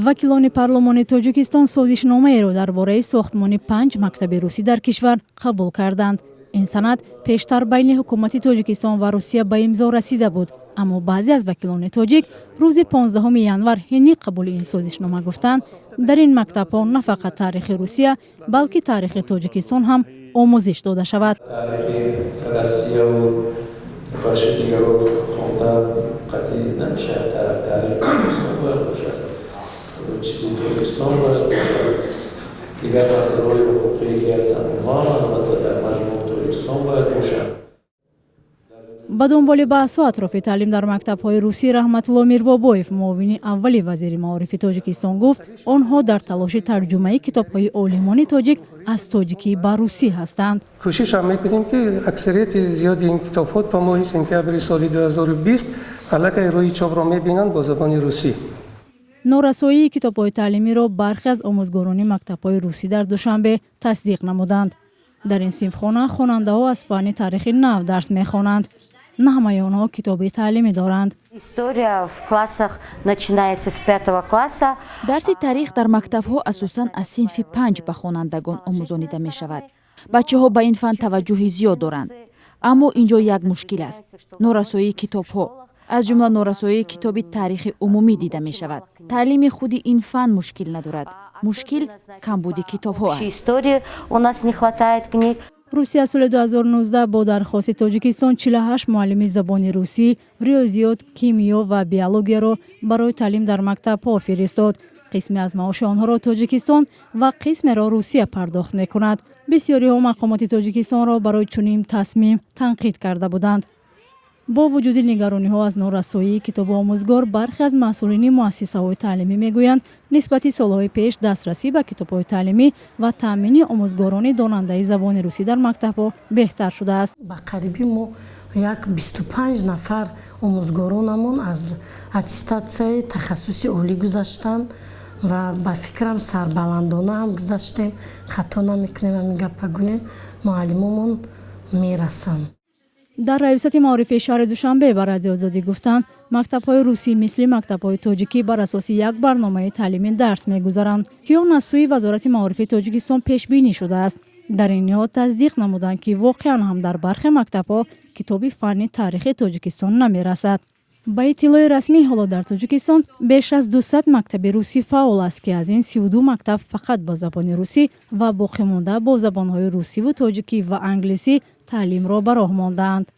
وکیلان پارلمان تاجیکستان سازشنامه‌ای را درباره ساختمان 5 مکتب روسی در کشور قبول کردند. این سند پیشتر بین حکومت تاجیکستان و روسیه به امضا رسیده بود، اما بعضی از وکیلان تاجیک روز 15 ژانویه حین قبول این سازشنامه گفتند در این مکتب‌ها نه فقط تاریخ روسیه بلکه تاریخ تاجیکستان هم آموزش داده شود. با دنبال بحث و اطراف تعلیم در مکتب‌های روسی رحمت الله میربابویف معاون اولی وزیر معارف تاجیکستان گفت آنها در تلاش ترجمه کتاب‌های عالمان تاجیک از تاجیکی به روسی هستند. کوشش می‌کنیم که اکثریت زیادی این کتاب‌ها تا ماه سپتامبر سال 2020 علاقه روی چاپ را می‌بینند با زبان روسی. نارسایی کتاب‌های تعلیمی را برخی از آموزگاران مکتب‌های روسی در دوشنبه تصدیق نمودند. در این صنفخانه خواننده‌ها از فن تاریخ نو درس می‌خوانند. نه همه آنها کتاب تعلیمی دارند. درس تاریخ در مکتب‌ها اساساً از صنف 5 به خوانندگان آموزانیده می‌شود. بچه‌ها به این فن توجه زیاد دارند. اما اینجا یک مشکل است. نارسایی کتاب‌ها، از جمله نارسایی کتاب تاریخ عمومی دیده می‌شود. تعلیم خود این فن مشکل ندارد. مشکل کمبود کتاب‌ها است. روسیه سال 2019 با درخواست تاجیکستان 48 معلم زبان روسی، ریاضیات، کیمیا و بیولوژی را برای تعلیم در مکتب‌ها فرستاد. قسمی از معاش آنها را تاجیکستان و قسمی را روسیه پرداخت می‌کند. بسیاری ها مقامات تاجیکستان را برای چنین تصمیم تنقید کرده بودند. با وجود نگرانی‌ها از نارسایی کتاب آموزگار، برخی از مسئولین مؤسسه‌های تعلیمی می‌گویند نسبت سال‌های پیش دسترسی به کتاب‌های تعلیمی و تامین آموزگاران داننده زبان روسی در مکتب‌ها بهتر شده است. با قریبی ما 25 نفر آموزگارانمون از اتستاسیون تخصصی عالی گذاشتند و با فکرم سربلندانه هم گذاشتیم. خطا نمی‌کنیم و میگه بگوییم معلممون میرسند. در ریاست معارف شهر دوشنبه به رادیو آزادی گفتند مکتب‌های روسی مثل مکتب‌های تاجیکی بر اساس یک برنامه تعلیمی درس می‌گذارند که آن از سوی وزارت معارف تاجیکستان پیش بینی شده است. در این نهاد تصدیق نمودند که واقعا هم در برخی مکتب‌ها کتاب فن تاریخ تاجیکستان نمی‌رسد. با اطلاع رسمی حالا در تاجیکستان بیش از 200 مکتب روسی فعال است که از این 32 مکتب فقط با زبان روسی و باقی مانده با زبان‌های روسی و تاجیکی و انگلیسی تعلیم را به راه ماندند.